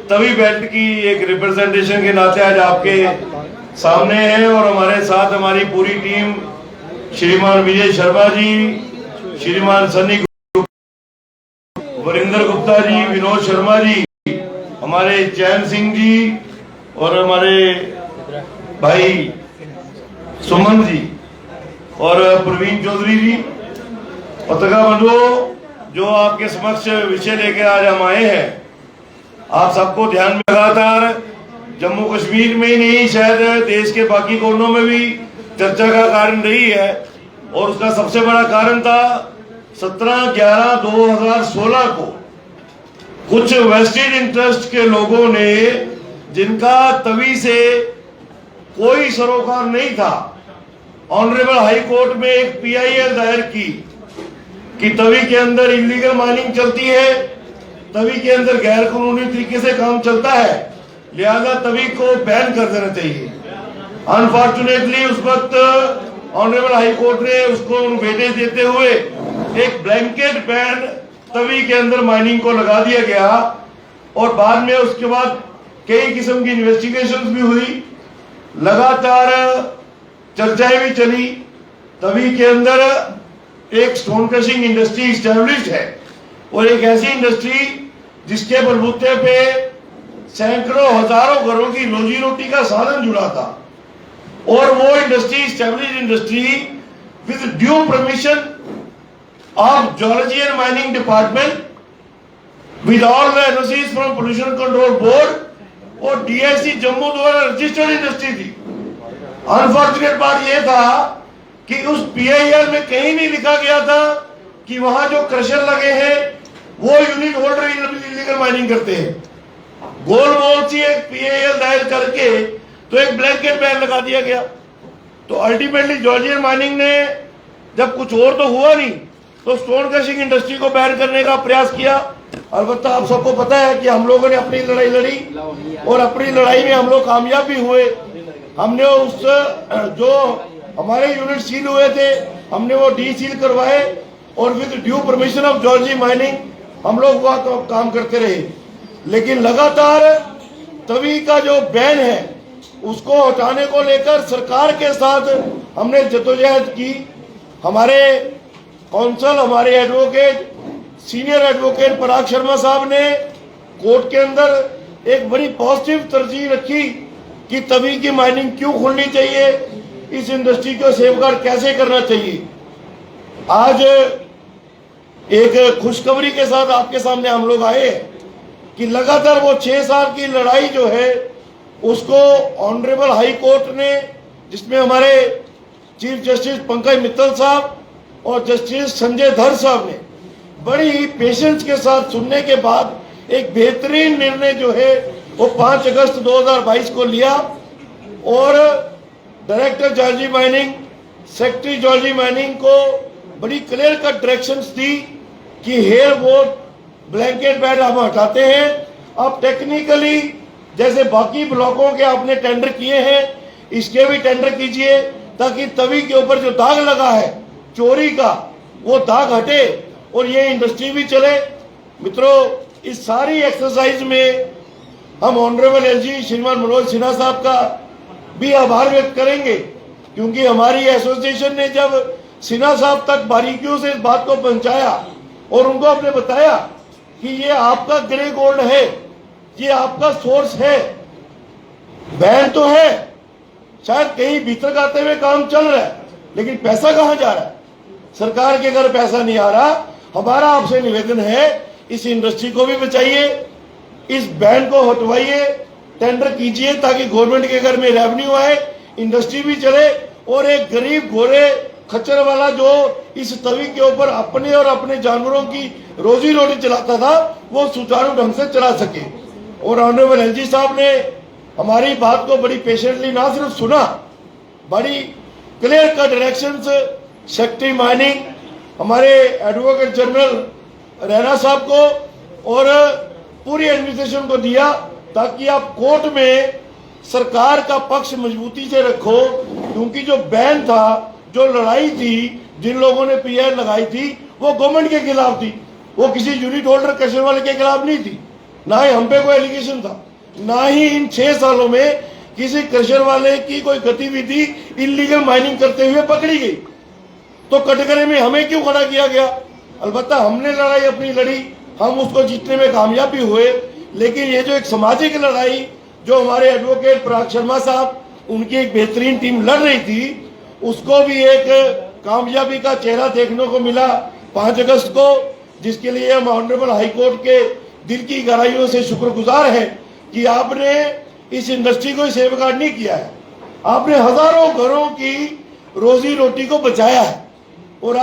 Tawi belt की एक representation के नाते आज आपके सामने है। और हमारे साथ हमारी पूरी टीम, श्रीमान विजय शर्मा जी, श्रीमान सनी वरिंदर गुप्ता जी, विनोद शर्मा जी, हमारे चैन सिंह जी और हमारे भाई सुमन जी और प्रवीण चौधरी जी। पत्रकार बंधुओं, जो आपके समक्ष विषय लेकर आज हम आए हैं, आप सबको ध्यान में लगातार जम्मू कश्मीर में ही नहीं, शायद देश के बाकी कोनों में भी चर्चा का कारण रही है। और उसका सबसे बड़ा कारण था 17/11/2016 को कुछ वेस्टेड इंटरेस्ट के लोगों ने, जिनका तवी से कोई सरोकार नहीं था, ऑनरेबल हाई कोर्ट में एक PIL दायर की कि तवी के अंदर इलीगल माइनिंग चलती है, तवी के अंदर गैर कानूनी तरीके से काम चलता है, लिहाजा तवी को बैन कर देना चाहिए। अनफॉर्चुनेटली उस वक्त ऑनरेबल हाई कोर्ट ने उसको वेटेज देते हुए एक ब्लैंकेट बैन तवी के अंदर माइनिंग को लगा दिया गया। और बाद में उसके बाद कई किस्म की इन्वेस्टिगेशंस भी हुई, लगातार चर्चाएं भी चली। तवी के अंदर एक स्टोन क्रशिंग इंडस्ट्री स्टैब्लिश्ड है और एक ऐसी इंडस्ट्री जिसके बलबूते पे सैकड़ों हजारों घरों की रोजी रोटी का साधन जुड़ा था। और वो industry established industry with due permission of geology and mining department, with all the NOCs from pollution control board और DIC जम्मू द्वारा रजिस्टर्ड इंडस्ट्री थी। अनफॉर्चुनेट बात यह था कि उस PIL में कहीं नहीं लिखा गया था कि वहां जो क्रशर लगे हैं वो यूनिट होल्डर इलीगल माइनिंग करते हैं। गोल मोल सी एक PIL दायर करके तो एक ब्लैंकेट बैन लगा दिया गया। तो अल्टीमेटली जॉर्जियन माइनिंग ने, जब कुछ और तो हुआ नहीं, तो स्टोन क्रशिंग इंडस्ट्री को बैन करने का प्रयास किया। अलबत्ता आप सबको पता है कि हम लोगों ने अपनी लड़ाई लड़ी और अपनी लड़ाई में हम लोग कामयाब भी हुए। हमने उस जो हमारे यूनिट सील हुए थे, हमने वो डीसील करवाए और with due permission of geology mining हम लोग वहां काम करते रहे। लेकिन लगातार तवी का जो बैन है उसको हटाने को लेकर सरकार के साथ हमने जद्दोजहद की। हमारे काउंसिल, हमारे एडवोकेट, सीनियर एडवोकेट पराग शर्मा साहब ने कोर्ट के अंदर एक बड़ी पॉजिटिव तरजीह रखी कि तवी की माइनिंग क्यों खुलनी चाहिए, इस इंडस्ट्री को सेफगार्ड कैसे करना चाहिए। आज एक खुशखबरी के साथ आपके सामने हम लोग आए कि लगातार वो 6 साल की लड़ाई जो है उसको ऑनरेबल हाई कोर्ट ने, जिसमें हमारे चीफ जस्टिस पंकज मित्तल साहब और जस्टिस संजय धर साहब ने बड़ी ही पेशेंस के साथ सुनने के बाद एक बेहतरीन निर्णय जो है वो 5 अगस्त 2022 को लिया। और director geology mining, secretary geology mining को बड़ी क्लियर कट डायरेक्शंस दी कि हेयर वो ब्लैंकेट बैन हम हटाते हैं। अब टेक्निकली जैसे बाकी ब्लॉकों के आपने टेंडर किए हैं, इसके भी टेंडर कीजिए ताकि तवी के ऊपर जो दाग लगा है चोरी का, वो दाग हटे और ये इंडस्ट्री भी चले। मित्रों, इस सारी एक्सरसाइज में हम ऑनरेबल LG श्रीमान मनोज सिन्हा साहब का भी आभार व्यक्त करेंगे, क्योंकि हमारी एसोसिएशन ने जब सिन्हा साहब तक बारीकियों से इस बात को पहुंचाया और उनको आपने बताया कि ये आपका ग्रे गोल्ड है, ये आपका सोर्स है, बैन तो है, शायद कहीं भीतर आते हुए काम चल रहा है, लेकिन पैसा कहां जा रहा है? सरकार के घर पैसा नहीं आ रहा। हमारा आपसे निवेदन है, इस इंडस्ट्री को भी बचाइए, इस बैन को हटवाइए, टेंडर कीजिए ताकि गवर्नमेंट के घर में रेवेन्यू आए, इंडस्ट्री भी चले और एक गरीब घोड़े खच्चर वाला जो इस तवी के ऊपर अपने और अपने जानवरों की रोजी रोटी चलाता था वो सुचारू ढंग से चला सके। और ऑनरेबल LG साहब ने हमारी बात को बड़ी पेशेंटली ना सिर्फ सुना, बड़ी clear cut directions secretary mining, हमारे एडवोकेट जनरल रैना साहब को और पूरी एडमिनिस्ट्रेशन को दिया ताकि आप कोर्ट में सरकार का पक्ष मजबूती से रखो। क्योंकि जो बैन था, जो लड़ाई थी, जिन लोगों ने PIL लगाई थी वो गवर्नमेंट के खिलाफ थी, वो किसी यूनिट होल्डर क्रशर वाले के खिलाफ नहीं थी। ना ही हम पे कोई एलिगेशन था, ना ही इन 6 सालों में किसी क्रशर वाले की कोई गतिविधि इलीगल माइनिंग करते हुए पकड़ी गई। तो कटघरे में हमें क्यों खड़ा किया गया? अलबत्ता हमने लड़ाई अपनी लड़ी, हम उसको जीतने में कामयाब भी हुए, लेकिन ये जो एक सामाजिक लड़ाई जो हमारे एडवोकेट पराग शर्मा साहब, उनकी एक बेहतरीन टीम लड़ रही थी, उसको भी एक कामयाबी का चेहरा देखने को मिला 5 अगस्त को, जिसके लिए हम ऑनरेबल हाई कोर्ट के दिल की गहराइयों से शुक्रगुजार हैं कि आपने इस इंडस्ट्री को सेफगार्ड नहीं किया है, आपने हजारों घरों की रोजी रोटी को बचाया है। और